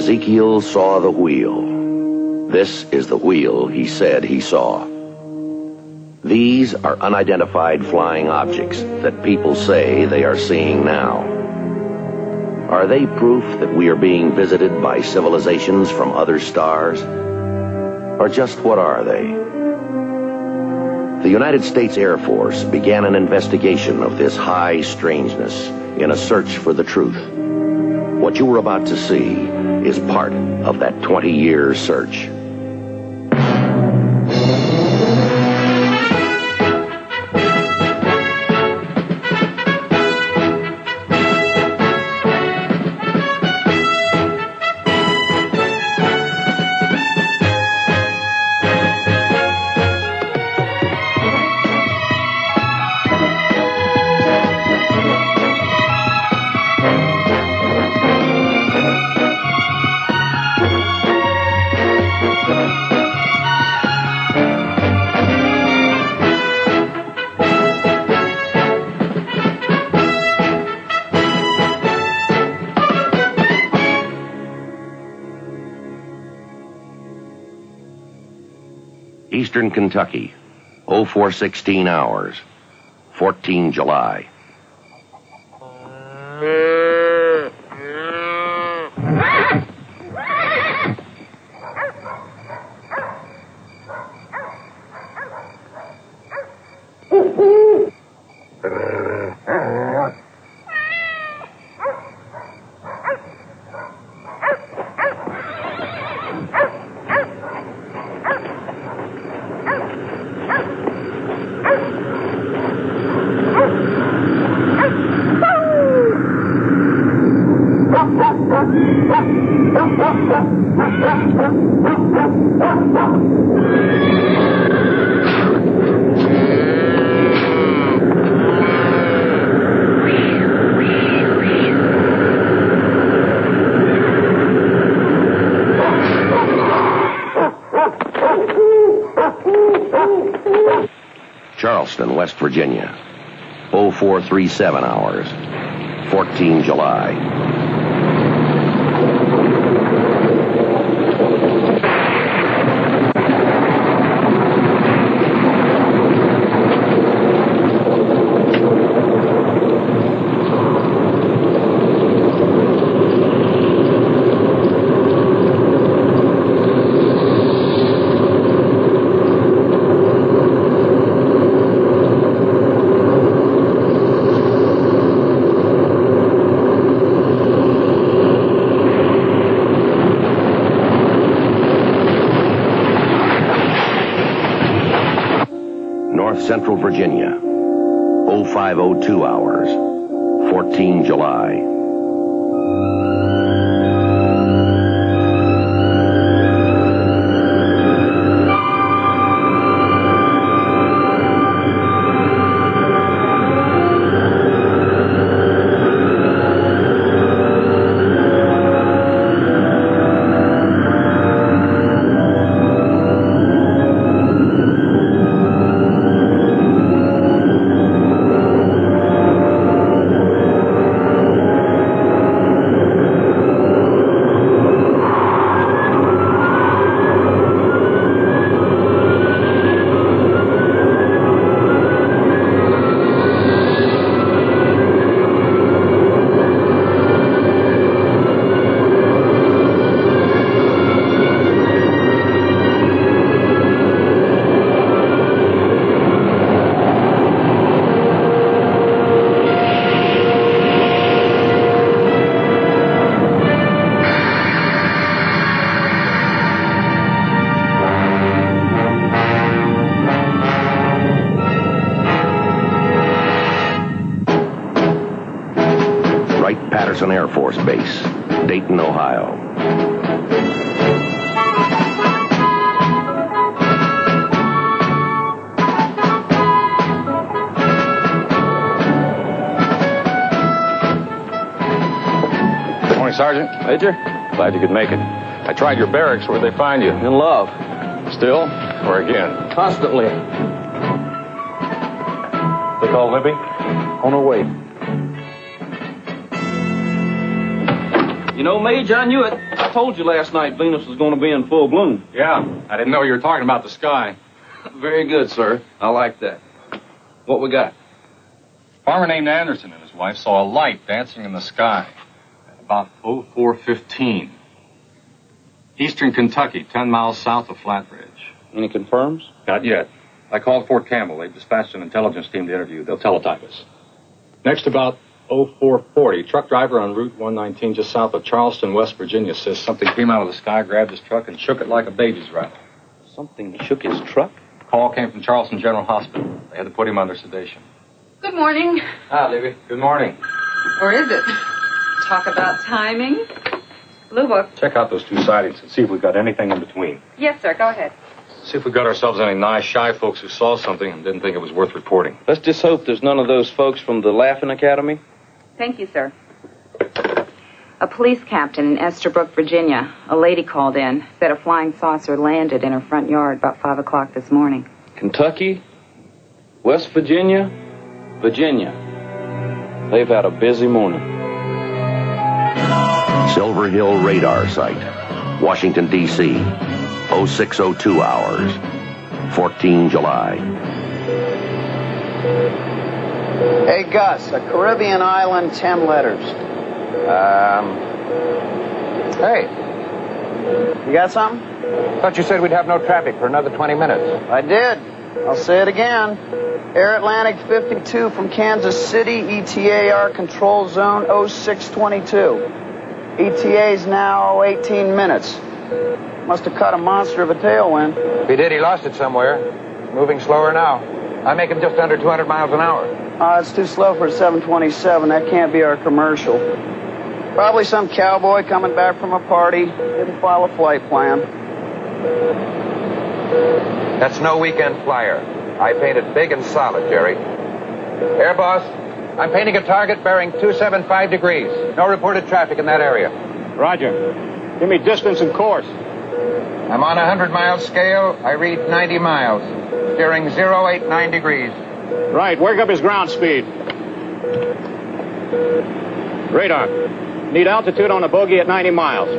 Ezekiel saw the wheel. This is the wheel he said he saw. These are unidentified flying objects that people say they are seeing now. Are they proof that we are being visited by civilizations from other stars? Or just what are they? The United States Air Force began an investigation of this high strangeness in a search for the truth. What you are about to see is part of that 20-year search. Eastern Kentucky, 0416 hours, 14 July. Charleston, West Virginia, 0437 hours, 14 July. Central Virginia, 0502 hours, 14 July. Air Force Base, Dayton, Ohio. Good morning, Sergeant. Major? Glad you could make it. I tried your barracks. Where'd they find you? In love. Still? Or again? Constantly. They call Libby? On her way. You know, Mage, I knew it. I told you last night Venus was going to be in full bloom. Yeah, I didn't know you were talking about the sky. Very good, sir. I like that. What we got? A farmer named Anderson and his wife saw a light dancing in the sky at about 04:15. Eastern Kentucky, 10 miles south of Flatridge. Any confirms? Not yet. I called Fort Campbell. They dispatched an intelligence team to interview. They'll teletype us. Next, about 04:40, truck driver on Route 119 just south of Charleston, West Virginia, says something came out of the sky, grabbed his truck, and shook it like a baby's rattle. Something shook his truck? Call came from Charleston General Hospital. They had to put him under sedation. Good morning. Hi, Libby. Good morning. Or is it? Talk about timing. Blue Book. Check out those two sightings and see if we've got anything in between. Yes, sir. Go ahead. See if we've got ourselves any nice, shy folks who saw something and didn't think it was worth reporting. Let's just hope there's none of those folks from the Laughing Academy. Thank you, sir. A police captain in Esterbrook, Virginia. A lady called in, said a flying saucer landed in her front yard about 5 o'clock this morning. Kentucky, West Virginia, Virginia. They've had a busy morning. Silver Hill Radar Site, Washington, D.C., 0602 hours, 14 July. Hey, Gus, a Caribbean island, 10 letters. Hey, you got something? Thought you said we'd have no traffic for another 20 minutes. I did. I'll say it again. Air Atlantic 52 from Kansas City, ETAR control zone 0622. ETA's now 18 minutes. Must have caught a monster of a tailwind. If he did, he lost it somewhere. It's moving slower now. I make him just under 200 miles an hour. It's too slow for a 727. That can't be our commercial. Probably some cowboy coming back from a party. Didn't file a flight plan. That's no weekend flyer. I painted big and solid, Jerry. Air boss, I'm painting a target bearing 275 degrees. No reported traffic in that area. Roger. Give me distance and course. I'm on a 100-mile scale. I read 90 miles. Steering 089 degrees. Right, work up his ground speed. Radar. Need altitude on the bogey at 90 miles.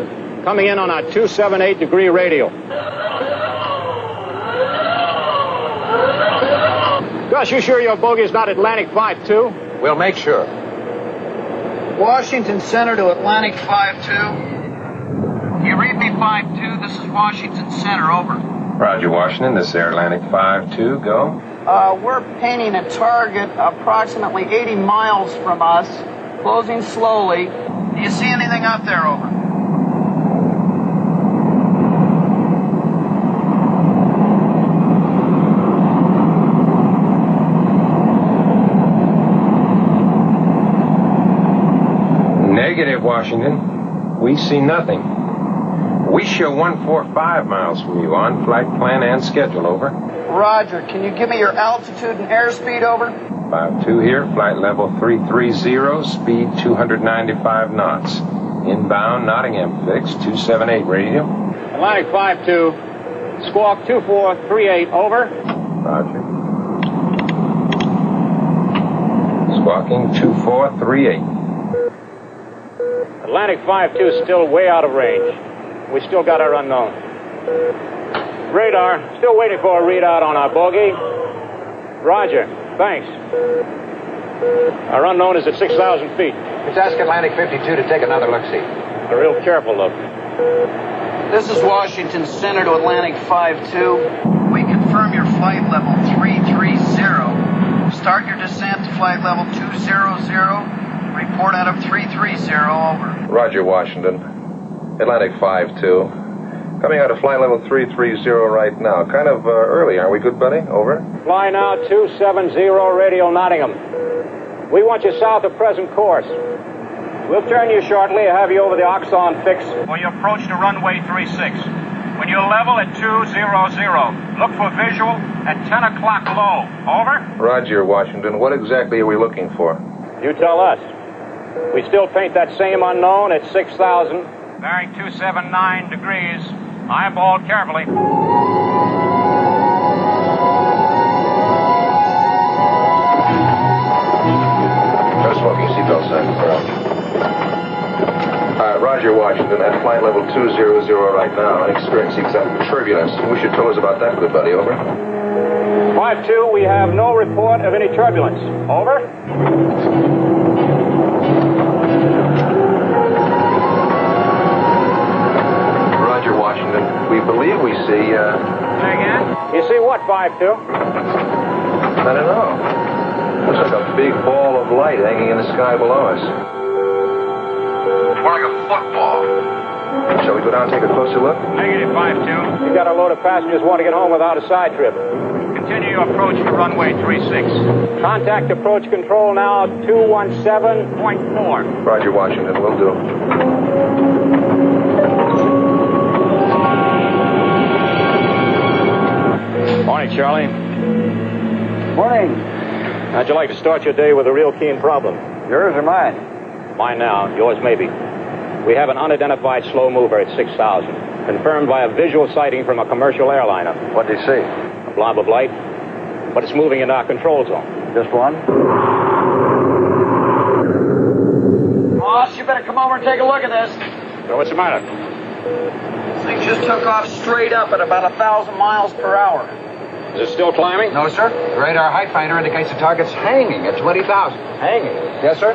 Coming in on a 278-degree radial. Gus, you sure your bogey's not Atlantic 5-2? We'll make sure. Washington Center to Atlantic 5-2. You read me 5-2. This is Washington Center, over. Roger, Washington. This is Air Atlantic 5-2. Go. We're painting a target approximately 80 miles from us, closing slowly. Do you see anything out there, over? Negative, Washington. We see nothing. We show 145 miles from you on flight plan and schedule, over. Roger. Can you give me your altitude and airspeed, over? 5-2 here, flight level 330, speed 295 knots. Inbound, Nottingham fixed, 278 radio. Atlantic 5-2. Squawk 2438, over. Roger. Squawking 2438. Atlantic 5-2 is still way out of range. We still got our unknown. Radar, still waiting for a readout on our bogey. Roger, thanks. Our unknown is at 6,000 feet. Let's ask Atlantic 52 to take another look-see. A real careful look. This is Washington Center to Atlantic 5-2. We confirm your flight level 330. Start your descent to flight level 200. Report out of 330, over. Roger, Washington. Atlantic 5-2. Coming out of flight level 330 right now. Kind of early, aren't we, good buddy? Over. Fly now 270, radio Nottingham. We want you south of present course. We'll turn you shortly and have you over the Oxon fix. When you approach the runway 36. When you level at 200, look for visual at 10 o'clock low. Over. Roger, Washington. What exactly are we looking for? You tell us. We still paint that same unknown at 6,000. Bearing 279 degrees. Eyeball carefully. No smoking seatbelt sign. Roger, Washington. At flight level 200 right now, experiencing some turbulence. We should tell us about that, good buddy. Over. 5-2, we have no report of any turbulence. Over. Roger, Washington. We believe we see, Say again? You see what, 5-2? I don't know. Looks like a big ball of light hanging in the sky below us. More like a football. Shall we go down and take a closer look? Negative, 5-2. You got a load of passengers want to get home without a side trip. Continue your approach to runway 36. Contact approach control now, 217.4. Roger, Washington. Will do. Morning, Charlie. Morning. How'd you like to start your day with a real keen problem? Yours or mine? Mine now, yours maybe. We have an unidentified slow mover at 6,000. Confirmed by a visual sighting from a commercial airliner. What did he see? A blob of light, but it's moving into our control zone. Just one? Boss, you better come over and take a look at this. So what's the matter? This thing just took off straight up at about 1,000 miles per hour. Is it still climbing? No, sir. The radar height finder indicates the target's hanging at 20,000. Hanging. Yes, sir.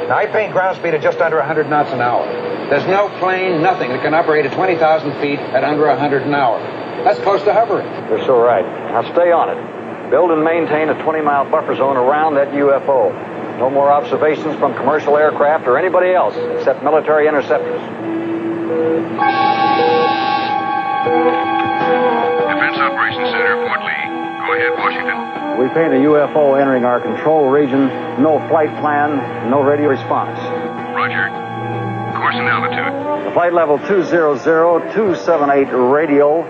Now, I paint ground speed at just under 100 knots an hour. There's no plane, nothing that can operate at 20,000 feet at under 100 an hour. That's close to hovering. You're so right. Now stay on it. Build and maintain a 20-mile buffer zone around that UFO. No more observations from commercial aircraft or anybody else except military interceptors. Defense Operations Center, Fort Lee. Go ahead, Washington. We paint a UFO entering our control region. No flight plan, no radio response. Roger. Course and altitude. The flight level 200-278 radio.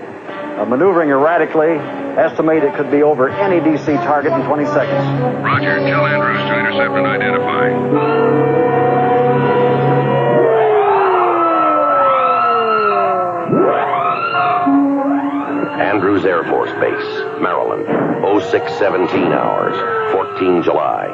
Maneuvering erratically. Estimate it could be over any DC target in 20 seconds. Roger. Tell Andrews to intercept and identify. Andrews Air Force Base, Maryland, 0617 hours, 14 July.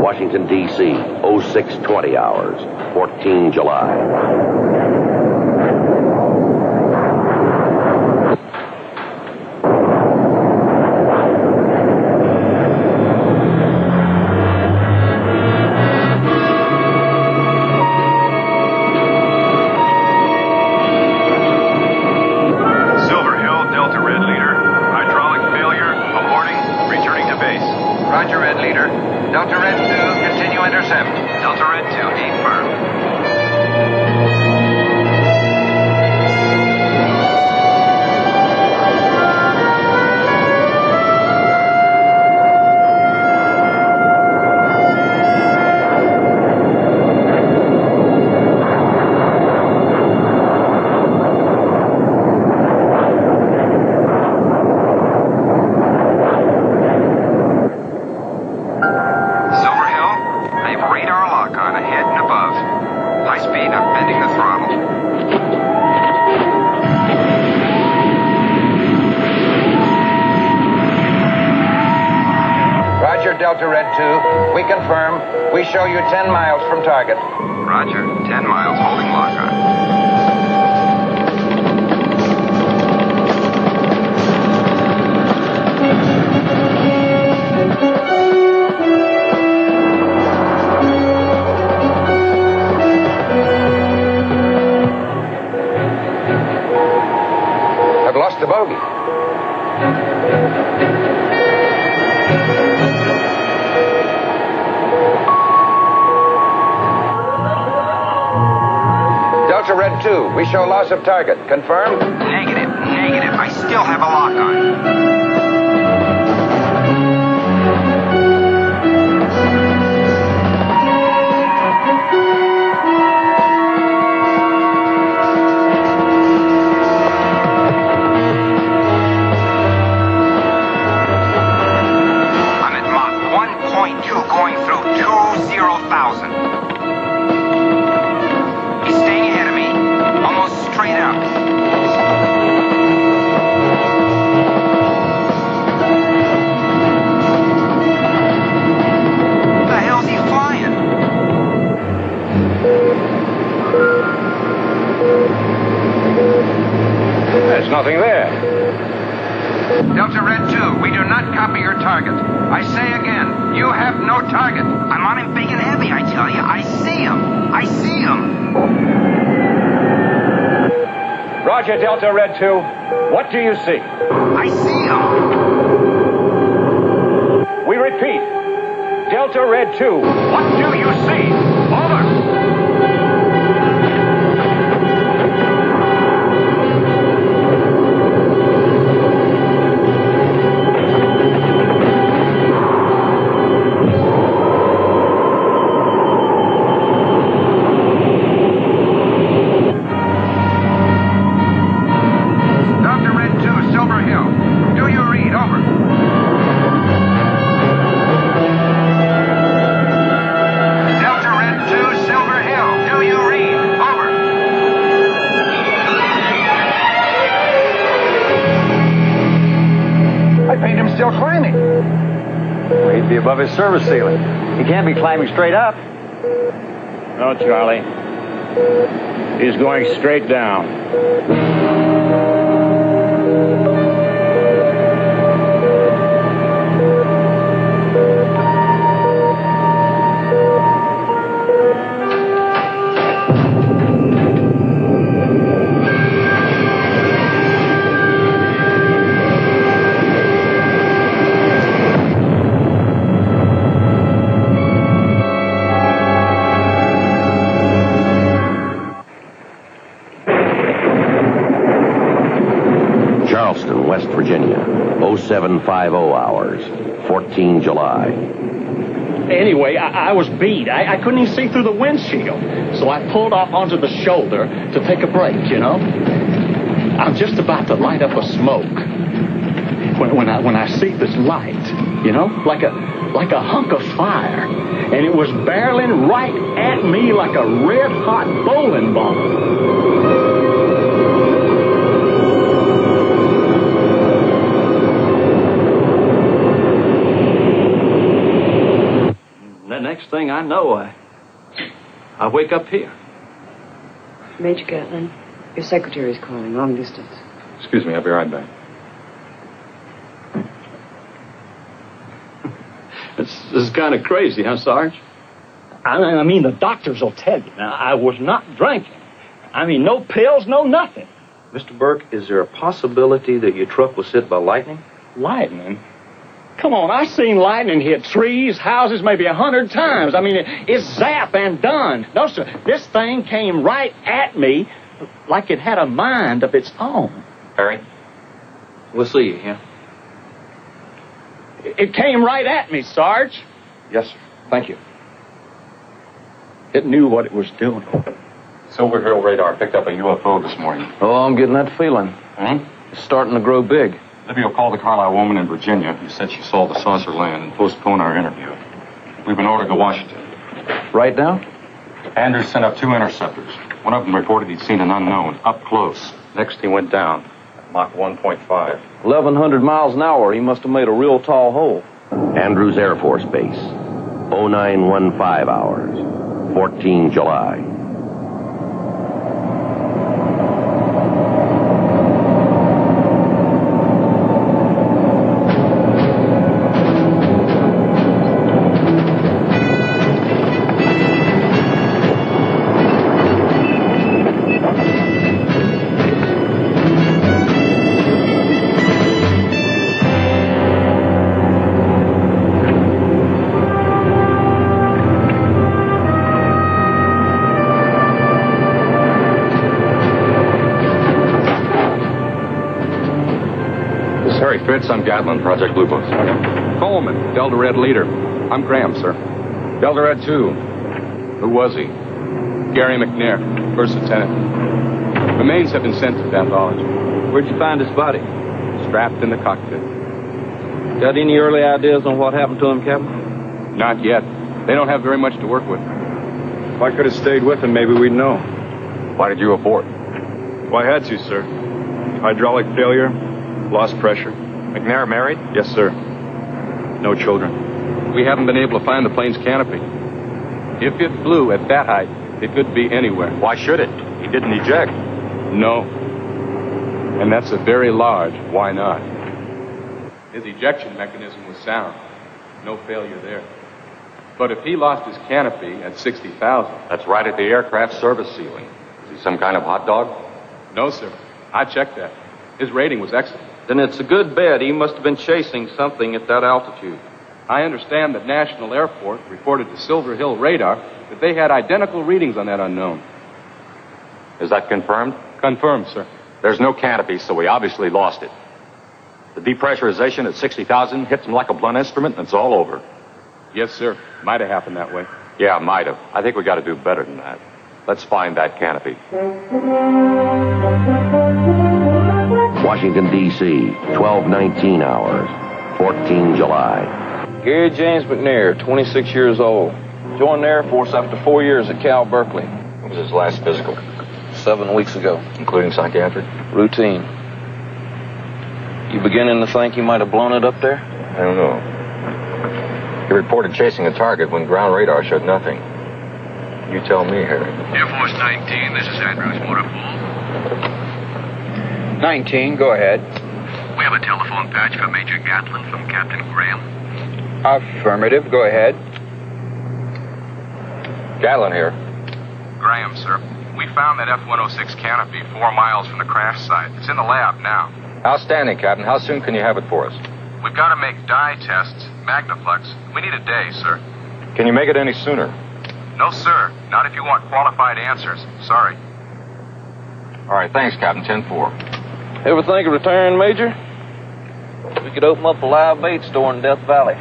Washington, D.C., 0620 hours, 14 July. Silver Hill, Delta Red Leader. Hydraulic failure, aborting, returning to base. Roger, Red Leader. Delta Red 2, continue to intercept. Delta Red 2, affirm. Delta Red 2, we confirm. We show you 10 miles from target. Roger. 10 miles, holding lock on. I've lost the bogey. Delta Red 2, we show loss of target. Confirm? Negative. I still have a lock on. I'm at Mach 1.2 going through 20,000. Straight up. The hell's he flying? There's nothing there. Delta Red 2, we do not copy your target. I say again, you have no target. I'm on him big and heavy, I tell you. I see him. Roger, Delta Red 2. What do you see? I see him. We repeat. Delta Red 2. What do you see? Over. Above his service ceiling. He can't be climbing straight up. No, Charlie. He's going straight down. West Virginia, 0750 hours, 14 July. Anyway, I was beat. I couldn't even see through the windshield. So I pulled off onto the shoulder to take a break, you know. I'm just about to light up a smoke when I see this light, you know, like a hunk of fire. And it was barreling right at me like a red-hot bowling ball. Next thing I know, I wake up here. Major Gatlin, your secretary's calling, long distance. Excuse me, I'll be right back. This is kind of crazy, huh, Sarge? I mean, the doctors will tell you. Now, I was not drinking. I mean, no pills, no nothing. Mr. Burke, is there a possibility that your truck was hit by lightning? Lightning? Come on, I've seen lightning hit trees, houses maybe 100 times. I mean, it's zap and done. No, sir, this thing came right at me like it had a mind of its own. Harry, we'll see you, yeah? It came right at me, Sarge. Yes, sir. Thank you. It knew what it was doing. Silver Hill radar picked up a UFO this morning. Oh, I'm getting that feeling. It's starting to grow big. Libby will call the Carlisle woman in Virginia who said she saw the saucer land and postpone our interview. We've been ordered to Washington. Right now? Andrews sent up 2 interceptors. One of them reported he'd seen an unknown up close. Next, he went down at Mach 1.5. 1,100 miles an hour. He must have made a real tall hole. Andrews Air Force Base, 0915 hours, 14 July. Fritz, I'm Gatlin, Project Blue Book. Coleman, Delta Red leader. I'm Graham, sir. Delta Red 2. Who was he? Gary McNair, first lieutenant. Remains have been sent to pathology. Where'd you find his body? Strapped in the cockpit. Got any early ideas on what happened to him, Captain? Not yet. They don't have very much to work with. If I could have stayed with him, maybe we'd know. Why did you abort? Well, I had to, sir. Hydraulic failure, lost pressure. McNair married? Yes, sir. No children. We haven't been able to find the plane's canopy. If it flew at that height, it could be anywhere. Why should it? He didn't eject. No. And that's a very large why not. His ejection mechanism was sound. No failure there. But if he lost his canopy at 60,000... That's right at the aircraft service ceiling. Is he some kind of hot dog? No, sir. I checked that. His rating was excellent. Then it's a good bet he must have been chasing something at that altitude. I understand that National Airport reported to Silver Hill radar that they had identical readings on that unknown. Is that confirmed? Confirmed, sir. There's no canopy, so we obviously lost it. The depressurization at 60,000 hits him like a blunt instrument, and it's all over. Yes, sir. Might have happened that way. Yeah, might have. I think we got to do better than that. Let's find that canopy. Washington, D.C., 12:19 hours, 14 July. Gary James McNair, 26 years old. Joined the Air Force after 4 years at Cal Berkeley. When was his last physical? 7 weeks ago. Including psychiatric? Routine. You beginning to think he might have blown it up there? I don't know. He reported chasing a target when ground radar showed nothing. You tell me, Harry. Air Force 19, this is Andrews, motor pool. 19, go ahead. We have a telephone patch for Major Gatlin from Captain Graham. Affirmative, go ahead. Gatlin here. Graham, sir. We found that F-106 canopy 4 miles from the crash site. It's in the lab now. Outstanding, Captain. How soon can you have it for us? We've got to make dye tests, Magnaflux. We need a day, sir. Can you make it any sooner? No, sir. Not if you want qualified answers. Sorry. All right, thanks, Captain. 10-4. Ever think of retiring, Major? We could open up a live bait store in Death Valley.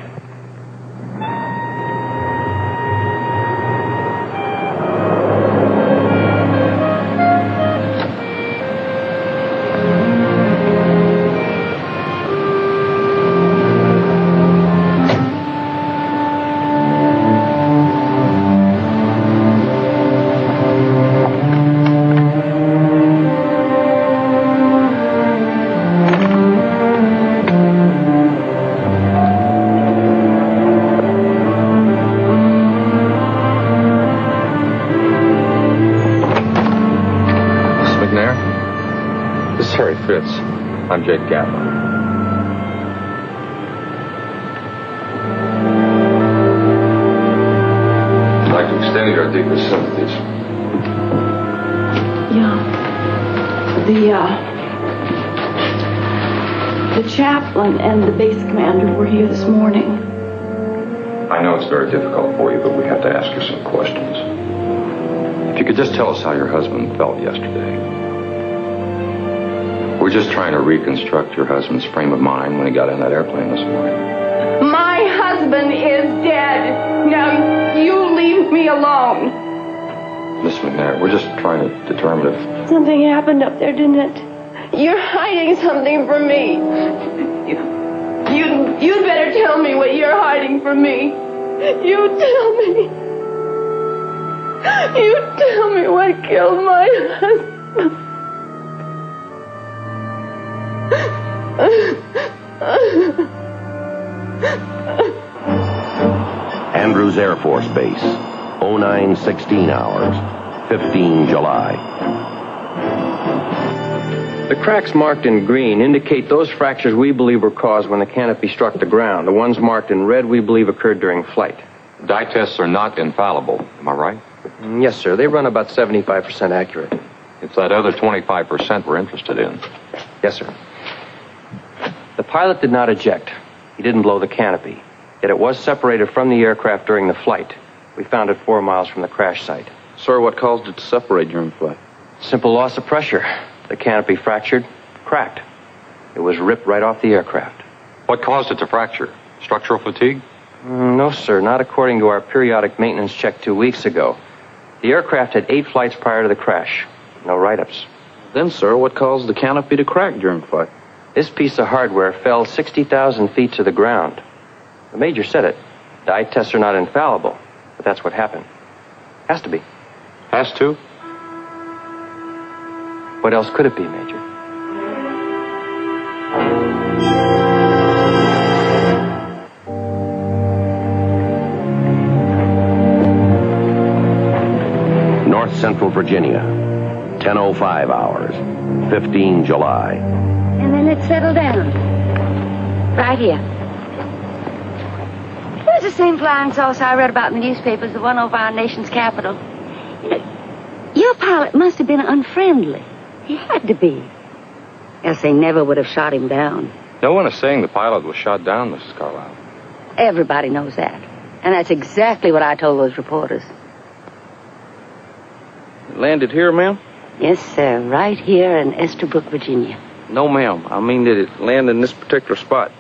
I'm Jake Gatlin. I'd like to extend your deepest sympathies. Yeah. The chaplain and the base commander were here this morning. I know it's very difficult for you, but we have to ask you some questions. If you could just tell us how your husband felt yesterday. We're just trying to reconstruct your husband's frame of mind when he got in that airplane this morning. My husband is dead. Now you leave me alone. Miss McNair, we're just trying to determine if... Something happened up there, didn't it? You're hiding something from me. You'd better tell me what you're hiding from me. You tell me. You tell me what killed my husband. Andrews Air Force Base, 0916 hours, 15 July. The cracks marked in green indicate those fractures we believe were caused when the canopy struck the ground. The ones marked in red we believe occurred during flight. Dye tests are not infallible, am I right? Yes, sir. They run about 75% accurate. It's that other 25% we're interested in. Yes, sir. The pilot did not eject. He didn't blow the canopy. Yet it was separated from the aircraft during the flight. We found it 4 miles from the crash site. Sir, what caused it to separate during flight? Simple loss of pressure. The canopy fractured, cracked. It was ripped right off the aircraft. What caused it to fracture? Structural fatigue? No, sir. Not according to our periodic maintenance check 2 weeks ago. The aircraft had 8 flights prior to the crash. No write-ups. Then, sir, what caused the canopy to crack during flight? This piece of hardware fell 60,000 feet to the ground. The Major said it. Dye tests are not infallible, but that's what happened. Has to be. Has to? What else could it be, Major? North Central Virginia, 10:05 hours, 15 July. And then it settled down. Right here. It was the same flying saucer I read about in the newspapers, the one over our nation's capital. You know, your pilot must have been unfriendly. He had to be. Else they never would have shot him down. No one is saying the pilot was shot down, Mrs. Carlisle. Everybody knows that. And that's exactly what I told those reporters. It landed here, ma'am? Yes, sir. Right here in Estabrook, Virginia. No, ma'am. I mean, did it land in this particular spot?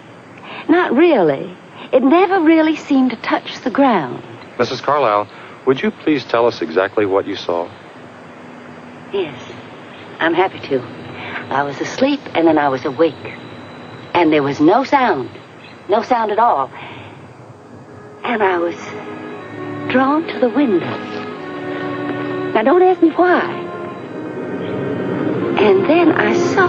Not really. It never really seemed to touch the ground. Mrs. Carlisle, would you please tell us exactly what you saw? Yes, I'm happy to. I was asleep and then I was awake. And there was no sound. No sound at all. And I was drawn to the window. Now, don't ask me why. And then I saw...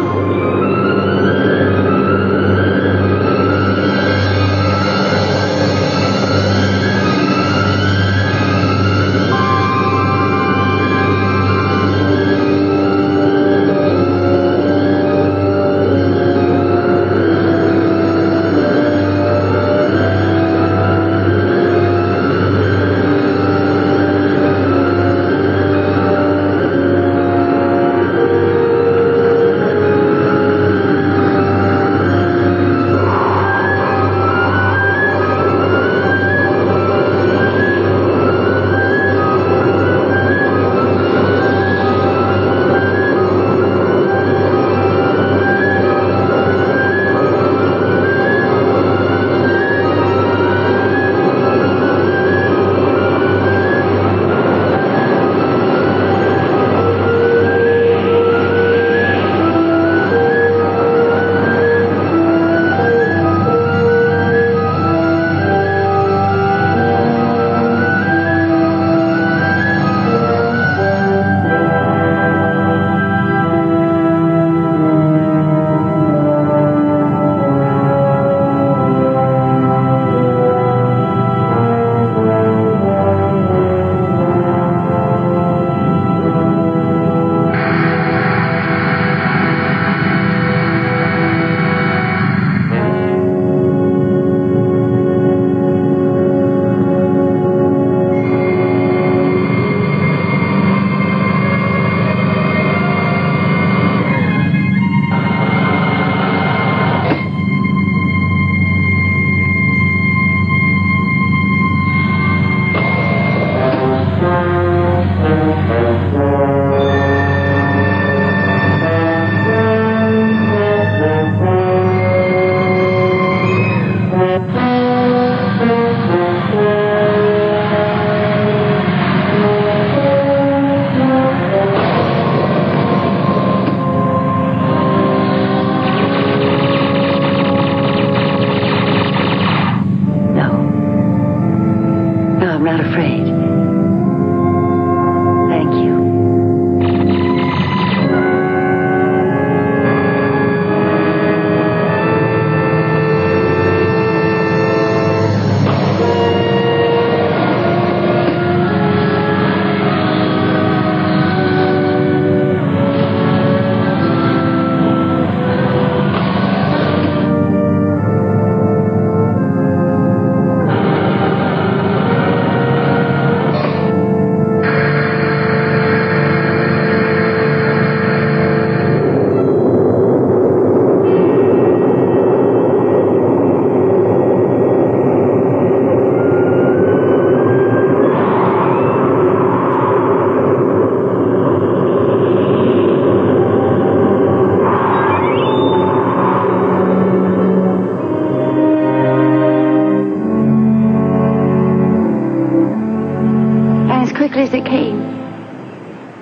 quickly as it came.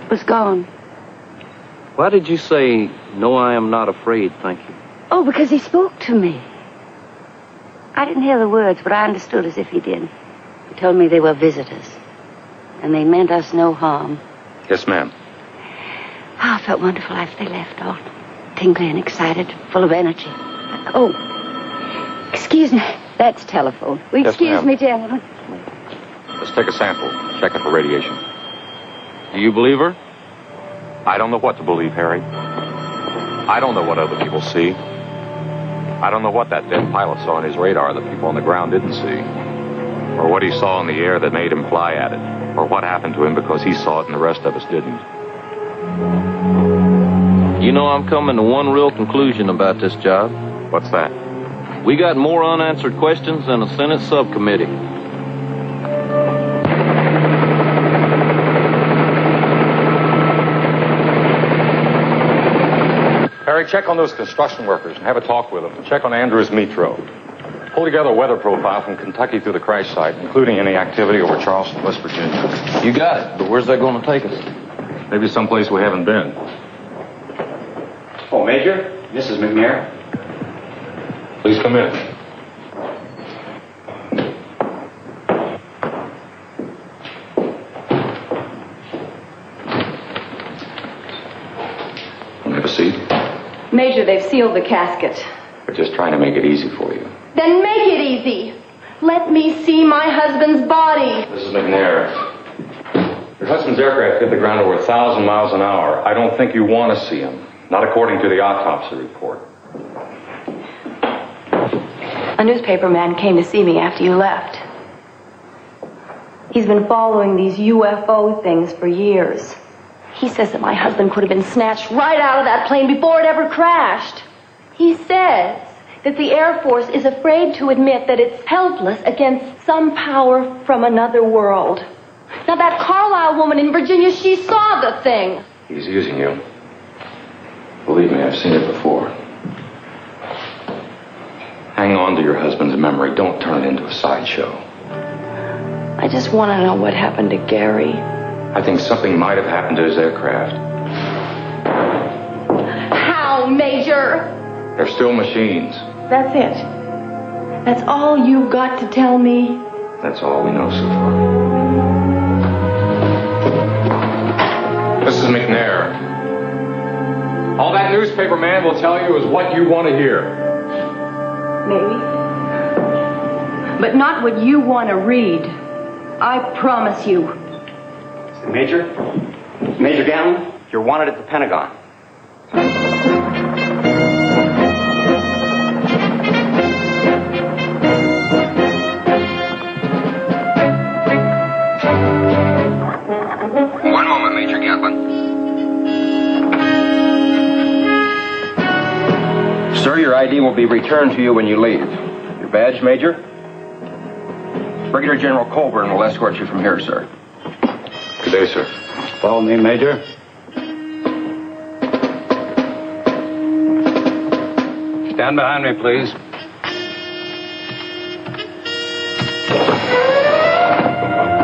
It was gone. Why did you say, "No, I am not afraid, thank you"? Oh, because he spoke to me. I didn't hear the words, but I understood as if he did. He told me they were visitors, and they meant us no harm. Yes, ma'am. Oh, it felt wonderful after they left, all tingly and excited, full of energy. Oh, excuse me. That's telephone. Will you Yes, excuse ma'am. me, gentlemen? Let's take a sample. Check it for radiation. Do you believe her? I don't know what to believe, Harry. I don't know what other people see. I don't know what that dead pilot saw on his radar that people on the ground didn't see. Or what he saw in the air that made him fly at it. Or what happened to him because he saw it and the rest of us didn't. You know, I'm coming to one real conclusion about this job. What's that? We got more unanswered questions than a Senate subcommittee. Harry, check on those construction workers and have a talk with them. Check on Andrews Metro. Pull together a weather profile from Kentucky through the crash site, including any activity over Charleston, West Virginia. You got it, but where's that going to take us? Maybe someplace we haven't been. Oh, Major, Mrs. McNair. Please come in. Have a seat. Major, they've sealed the casket. We're just trying to make it easy for you. Then make it easy. Let me see my husband's body. Mrs. McNair, your husband's aircraft hit the ground over 1,000 miles an hour. I don't think you want to see him. Not according to the autopsy report. A newspaper man came to see me after you left. He's been following these UFO things for years. He says that my husband could have been snatched right out of that plane before it ever crashed. He says that the Air Force is afraid to admit that it's helpless against some power from another world. Now, that Carlisle woman in Virginia, she saw the thing. He's using you. Believe me, I've seen it before. Hang on to your husband's memory. Don't turn it into a sideshow. I just want to know what happened to Gary. I think something might have happened to his aircraft. How, Major? They're still machines. That's it. That's all you've got to tell me? That's all we know so far. Mrs. McNair, all that newspaper man will tell you is what you want to hear. Maybe. But not what you want to read. I promise you. Major? Major Gatlin, you're wanted at the Pentagon. One moment, Major Gatlin. Sir, your ID will be returned to you when you leave. Your badge, Major? Brigadier General Colburn will escort you from here, sir. Good day, sir. Follow me, Major. Stand behind me, please.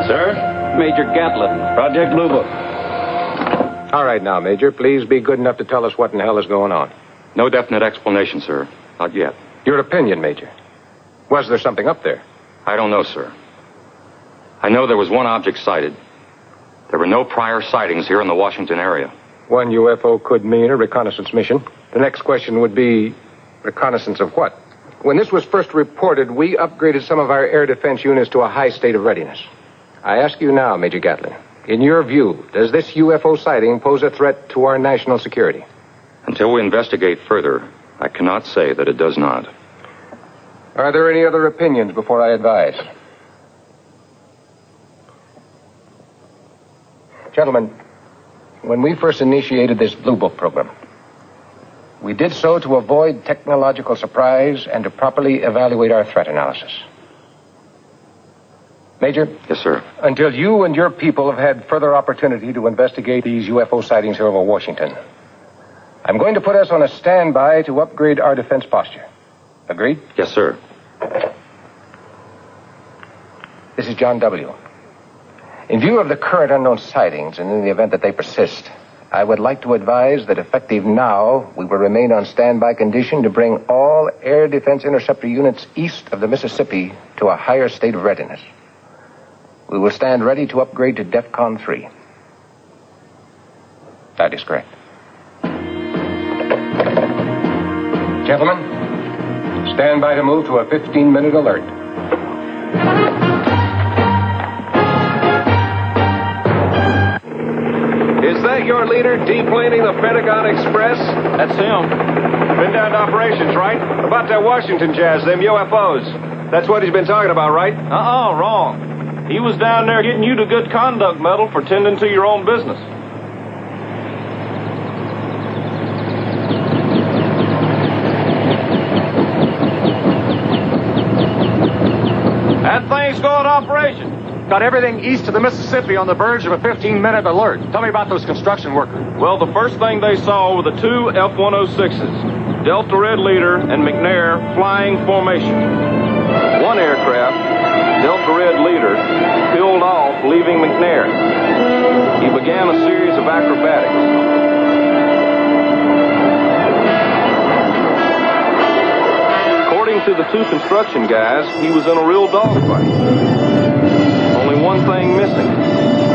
Sir? Major Gatlin, Project Blue Book. All right now, Major, please be good enough to tell us what in hell is going on. No definite explanation, sir. Not yet. Your opinion, Major. Was there something up there? I don't know, sir. I know there was one object sighted. There were no prior sightings here in the Washington area. One UFO could mean a reconnaissance mission. The next question would be, reconnaissance of what? When this was first reported, we upgraded some of our air defense units to a high state of readiness. I ask you now, Major Gatlin, in your view, does this UFO sighting pose a threat to our national security? Until we investigate further, I cannot say that it does not. Are there any other opinions before I advise? Gentlemen, when we first initiated this Blue Book program, we did so to avoid technological surprise and to properly evaluate our threat analysis. Major? Yes, sir. Until you and your people have had further opportunity to investigate these UFO sightings here over Washington, I'm going to put us on a standby to upgrade our defense posture. Agreed? Yes, sir. This is John W. In view of the current unknown sightings, and in the event that they persist, I would like to advise that effective now, we will remain on standby condition to bring all air defense interceptor units east of the Mississippi to a higher state of readiness. We will stand ready to upgrade to DEFCON 3. That is correct. Gentlemen, stand by to move to a 15-minute alert. Is that your leader deplaning the Pentagon Express? That's him. Been down to operations, right? About that Washington jazz, them UFOs. That's what he's been talking about, right? Wrong. He was down there getting you the Good Conduct Medal for tending to your own business. That thing's going to operation. Got everything east of the Mississippi on the verge of a 15-minute alert. Tell me about those construction workers. Well, the first thing they saw were the two F-106s, Delta Red Leader and McNair flying formation. One aircraft, Delta Red Leader, peeled off, leaving McNair. He began a series of acrobatics. According to the two construction guys, he was in a real dogfight. Only one thing missing,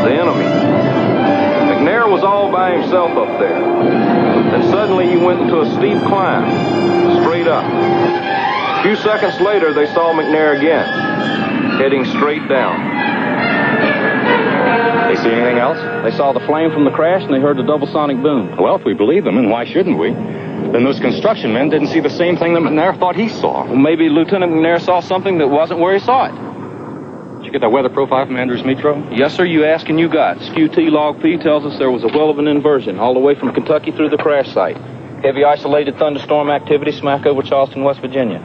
the enemy. McNair was all by himself up there. Then suddenly he went into a steep climb, straight up. A few seconds later, they saw McNair again, heading straight down. They see anything else? They saw the flame from the crash and they heard the double sonic boom. Well, if we believe them, and why shouldn't we? Then those construction men didn't see the same thing that McNair thought he saw. Well, maybe Lieutenant McNair saw something that wasn't where he saw it. Did you get that weather profile from Andrews Metro? Yes, sir, you ask and you got. SKU-T log P tells us there was a well of an inversion all the way from Kentucky through the crash site. Heavy isolated thunderstorm activity smack over Charleston, West Virginia.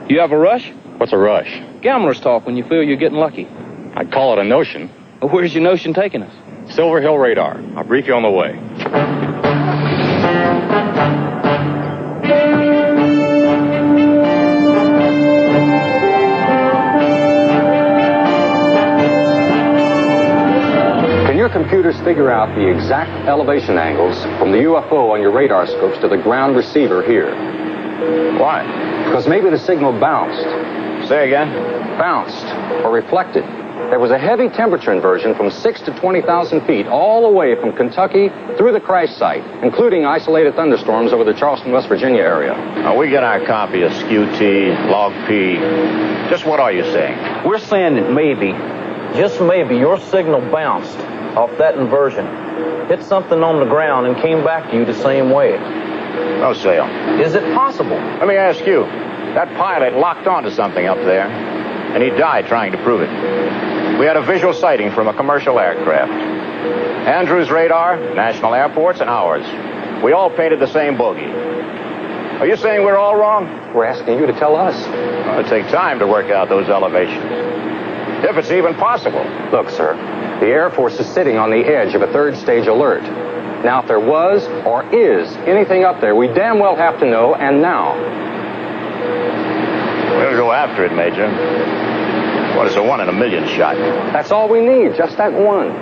You have a rush? What's a rush? Gamblers talk when you feel you're getting lucky. I'd call it a notion. Well, where's your notion taking us? Silver Hill Radar. I'll brief you on the way. Your computers figure out the exact elevation angles from the UFO on your radar scopes to the ground receiver here. Why? Because maybe the signal bounced. Say again? Bounced or reflected. There was a heavy temperature inversion from 6 to 20,000 feet all the way from Kentucky through the crash site, including isolated thunderstorms over the Charleston, West Virginia area. Now, we get our copy of SKU-T, log P. Just what are you saying? We're saying that maybe, just maybe, your signal bounced off that inversion, hit something on the ground, and came back to you the same way. No sale. Is it possible? Let me ask you. That pilot locked onto something up there, and he died trying to prove it. We had a visual sighting from a commercial aircraft. Andrews radar, national airports, and ours. We all painted the same bogey. Are you saying we're all wrong? We're asking you to tell us. Well, it'll take time to work out those elevations. If it's even possible. Look, sir. The Air Force is sitting on the edge of a third-stage alert. Now, if there was or is anything up there, we damn well have to know, and now. We'll go after it, Major. What is a 1 in a million shot? That's all we need, just that one.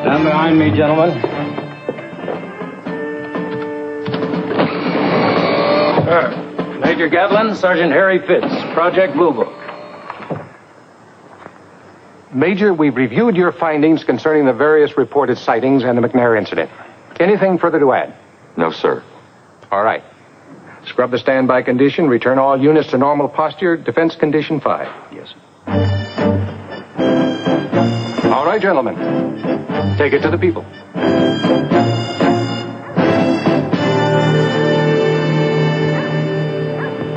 Stand behind me, gentlemen. Major Gatlin, Sergeant Harry Fitz, Project Blue Book. Major, we've reviewed your findings concerning the various reported sightings and the McNair incident. Anything further to add? No, sir. All right. Scrub the standby condition, return all units to normal posture, defense condition 5. Yes. All right, gentlemen. Take it to the people.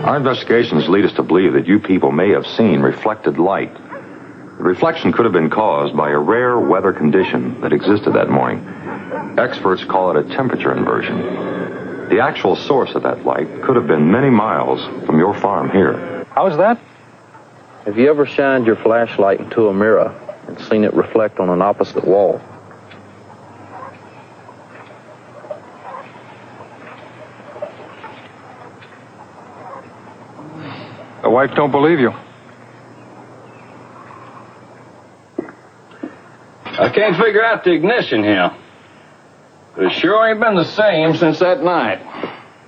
Our investigations lead us to believe that you people may have seen reflected light. The reflection could have been caused by a rare weather condition that existed that morning. Experts call it a temperature inversion. The actual source of that light could have been many miles from your farm here. How's that? Have you ever shined your flashlight into a mirror and seen it reflect on an opposite wall? The wife don't believe you. I can't figure out the ignition here. But it sure ain't been the same since that night.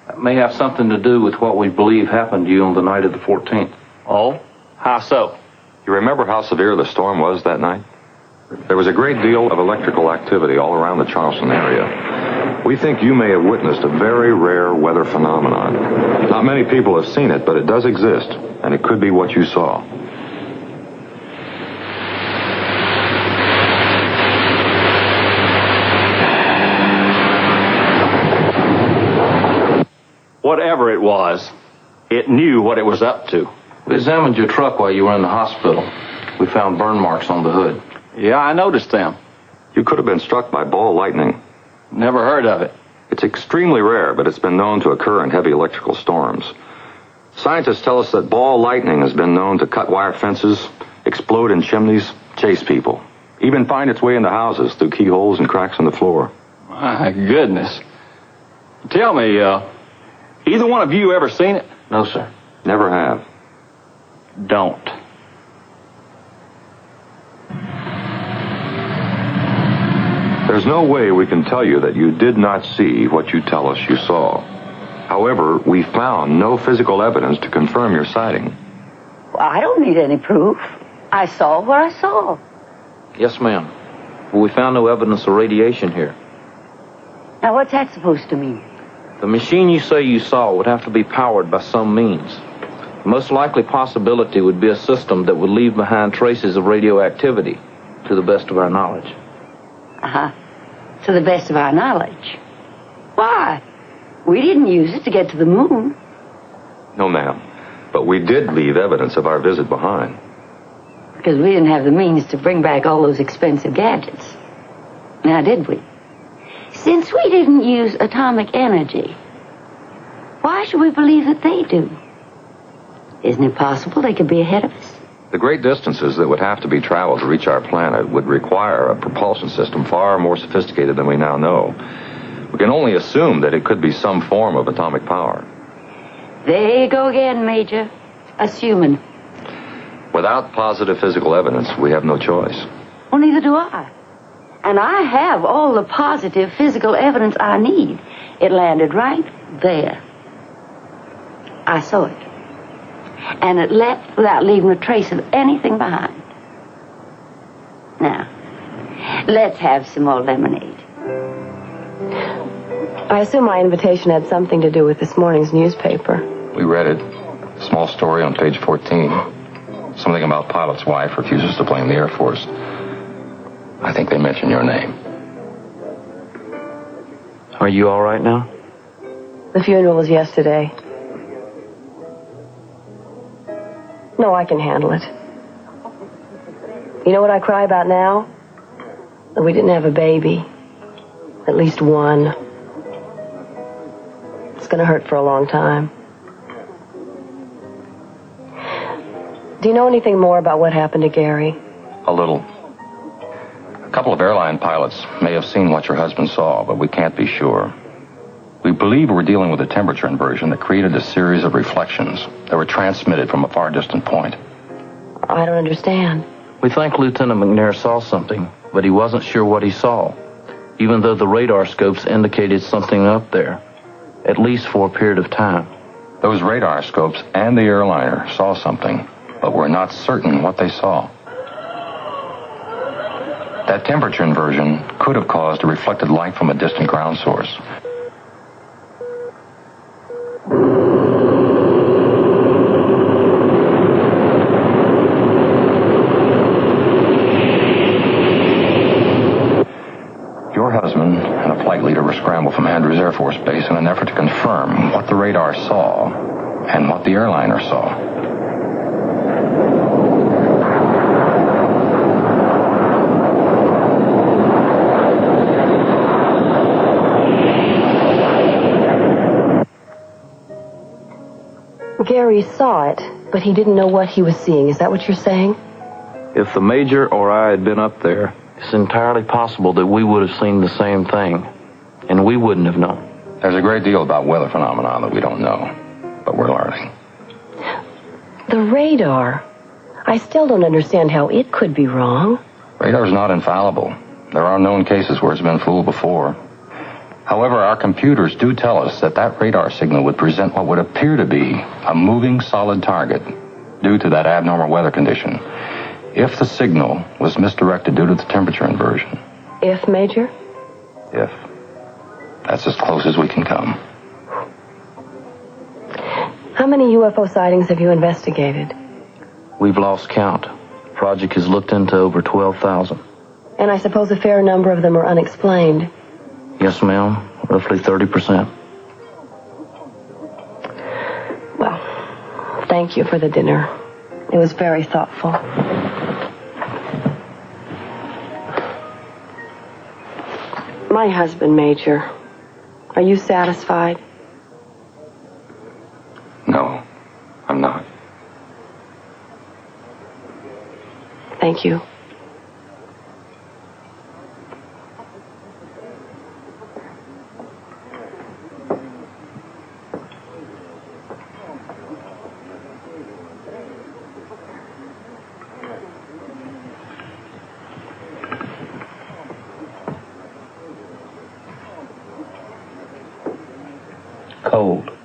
That may have something to do with what we believe happened to you on the night of the 14th. Oh? How so? You remember how severe the storm was that night? There was a great deal of electrical activity all around the Charleston area. We think you may have witnessed a very rare weather phenomenon. Not many people have seen it, but it does exist, and it could be what you saw. Whatever it was, it knew what it was up to. We examined your truck while you were in the hospital. We found burn marks on the hood. Yeah, I noticed them. You could have been struck by ball lightning. Never heard of it. It's extremely rare, but it's been known to occur in heavy electrical storms. Scientists tell us that ball lightning has been known to cut wire fences, explode in chimneys, chase people, even find its way into houses through keyholes and cracks in the floor. My goodness. Tell me, either one of you ever seen it? No, sir. Never have. Don't. There's no way we can tell you that you did not see what you tell us you saw. However, we found no physical evidence to confirm your sighting. Well, I don't need any proof. I saw what I saw. Yes, ma'am. But we found no evidence of radiation here. Now, what's that supposed to mean? The machine you say you saw would have to be powered by some means. The most likely possibility would be a system that would leave behind traces of radioactivity, to the best of our knowledge. Uh-huh. To the best of our knowledge. Why? We didn't use it to get to the moon. No, ma'am. But we did leave evidence of our visit behind. Because we didn't have the means to bring back all those expensive gadgets. Now, did we? Since we didn't use atomic energy, why should we believe that they do? Isn't it possible they could be ahead of us? The great distances that would have to be traveled to reach our planet would require a propulsion system far more sophisticated than we now know. We can only assume that it could be some form of atomic power. There you go again, Major. Assuming. Without positive physical evidence, we have no choice. Well, neither do I. And I have all the positive physical evidence I need. It landed right there. I saw it. And it left without leaving a trace of anything behind. Now, let's have some more lemonade. I assume my invitation had something to do with this morning's newspaper. We read it. A small story on page 14. Something about pilot's wife refuses to blame the Air Force. I think they mention your name. Are you all right now? The funeral was yesterday. No, I can handle it. You know what I cry about now? That we didn't have a baby. At least one. It's going to hurt for a long time. Do you know anything more about what happened to Gary? A little. A couple of airline pilots may have seen what your husband saw, but we can't be sure. We believe we're dealing with a temperature inversion that created a series of reflections that were transmitted from a far distant point. I don't understand. We think Lieutenant McNair saw something, but he wasn't sure what he saw, even though the radar scopes indicated something up there, at least for a period of time. Those radar scopes and the airliner saw something, but we're not certain what they saw. That temperature inversion could have caused a reflected light from a distant ground source. Your husband and a flight leader were scrambled from Andrews Air Force Base in an effort to confirm what the radar saw and what the airliner saw. Gary saw it, but he didn't know what he was seeing. Is that what you're saying? If the Major or I had been up there, it's entirely possible that we would have seen the same thing, and we wouldn't have known. There's a great deal about weather phenomena that we don't know, but we're learning. The radar. I still don't understand how it could be wrong. Radar's not infallible. There are known cases where it's been fooled before. However, our computers do tell us that that radar signal would present what would appear to be a moving solid target due to that abnormal weather condition. If the signal was misdirected due to the temperature inversion. If, Major? If. That's as close as we can come. How many UFO sightings have you investigated? We've lost count. The project has looked into over 12,000. And I suppose a fair number of them are unexplained. Yes, ma'am. Roughly 30%. Well, thank you for the dinner. It was very thoughtful. My husband, Major. Are you satisfied? No, I'm not. Thank you. Cold.